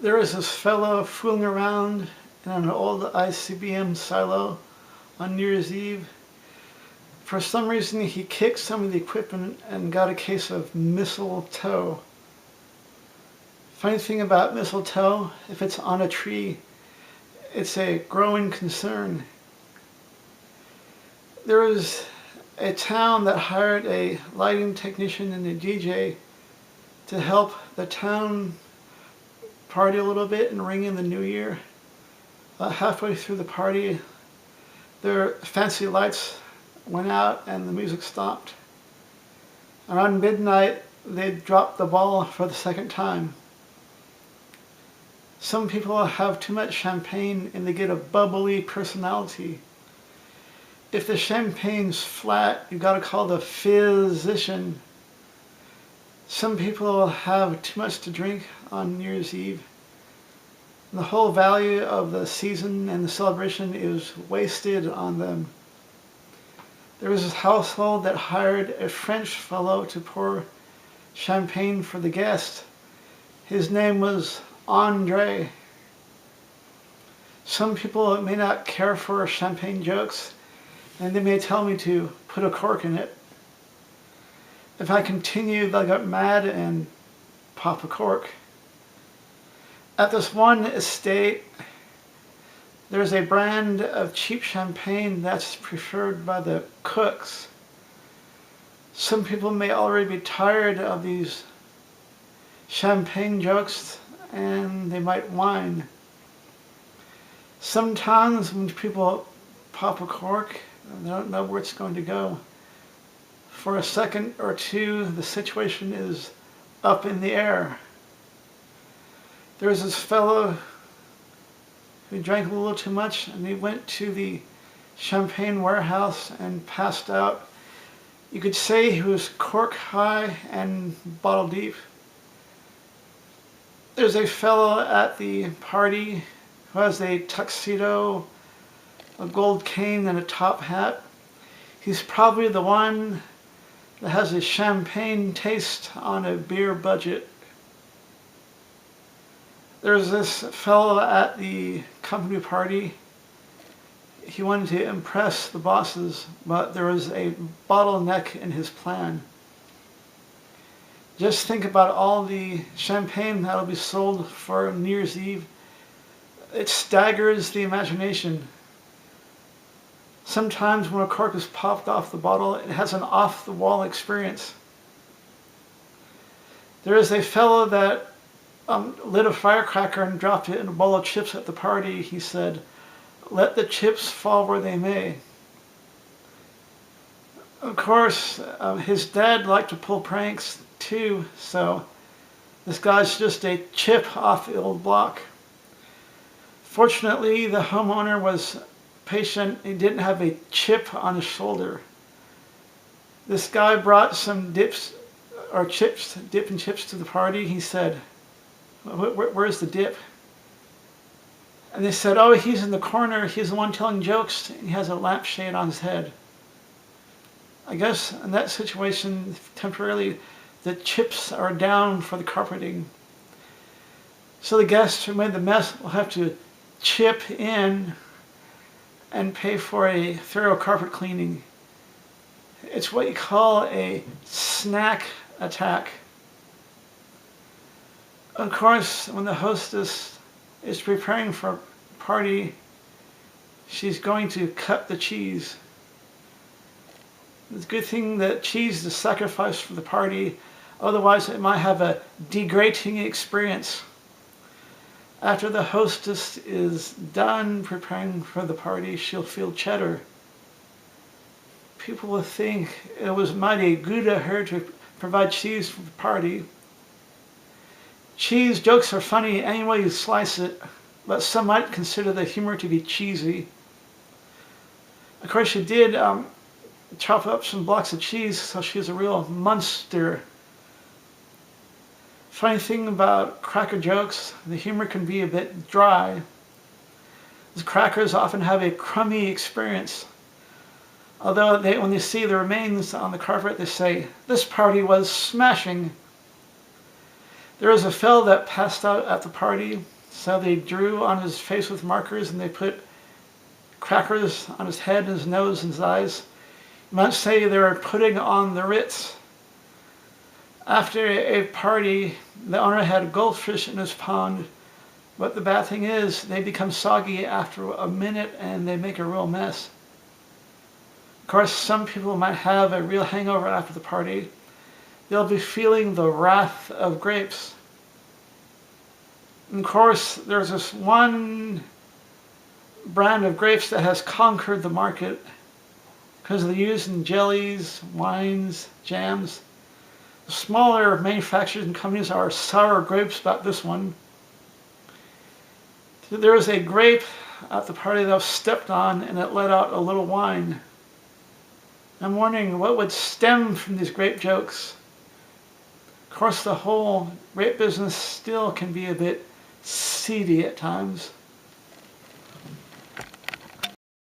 There was this fellow fooling around in an old ICBM silo on New Year's Eve. For some reason, he kicked some of the equipment and got a case of mistletoe. Funny thing about mistletoe, if it's on a tree, it's a growing concern. There was a town that hired a lighting technician and a DJ to help the town party a little bit and ring in the new year. Halfway through the party, their fancy lights went out and the music stopped. Around midnight, they dropped the ball for the second time. Some people have too much champagne and they get a bubbly personality. If the champagne's flat, you gotta call the physician. Some people have too much to drink on New Year's Eve. The whole value of the season and the celebration is wasted on them. There was this household that hired a French fellow to pour champagne for the guests. His name was Andre. Some people may not care for champagne jokes, and they may tell me to put a cork in it. If I continue, they'll get mad and pop a cork. At this one estate, there's a brand of cheap champagne that's preferred by the cooks. Some people may already be tired of these champagne jokes and they might whine. Sometimes when people pop a cork, they don't know where it's going to go. For a second or two, the situation is up in the air. There's this fellow who drank a little too much and he went to the champagne warehouse and passed out. You could say he was cork high and bottle deep. There's a fellow at the party who has a tuxedo, a gold cane, and a top hat. He's probably the one that has a champagne taste on a beer budget. There's this fellow at the company party. He wanted to impress the bosses, but there was a bottleneck in his plan. Just think about all the champagne that'll be sold for New Year's Eve. It staggers the imagination. Sometimes when a cork is popped off the bottle, it has an off-the-wall experience. There is a fellow that lit a firecracker and dropped it in a bowl of chips at the party. He said, "Let the chips fall where they may." Of course, his dad liked to pull pranks too, so this guy's just a chip off the old block. Fortunately, the homeowner was patient. He didn't have a chip on his shoulder. This guy brought some chips, dip and chips to the party. He said, "Where's the dip?" And they said, "Oh, he's in the corner. He's the one telling jokes. He has a lampshade on his head." I guess in that situation, temporarily, the chips are down for the carpeting. So the guests who made the mess will have to chip in and pay for a thorough carpet cleaning. It's what you call a snack attack. Of course, when the hostess is preparing for a party, she's going to cut the cheese. It's a good thing that cheese is sacrificed for the party, otherwise it might have a degrading experience. After the hostess is done preparing for the party, she'll feel cheddar. People will think it was mighty good of her to provide cheese for the party. Cheese jokes are funny any way you slice it, but some might consider the humor to be cheesy. Of course, she did chop up some blocks of cheese, so she's a real monster. Funny thing about cracker jokes, the humor can be a bit dry. The crackers often have a crummy experience. Although when they see the remains on the carpet, they say, "This party was smashing." There was a fellow that passed out at the party, so they drew on his face with markers and they put crackers on his head, his nose, and his eyes. You might say they were putting on the Ritz. After a party, the owner had goldfish in his pond, but the bad thing is they become soggy after a minute and they make a real mess. Of course, some people might have a real hangover after the party. They'll be feeling the wrath of grapes. And of course, there's this one brand of grapes that has conquered the market because they're used in jellies, wines, jams. The smaller manufacturing companies are sour grapes about this one. There was a grape at the party that was stepped on and it let out a little wine. I'm wondering what would stem from these grape jokes. Of course, the whole grape business still can be a bit seedy at times.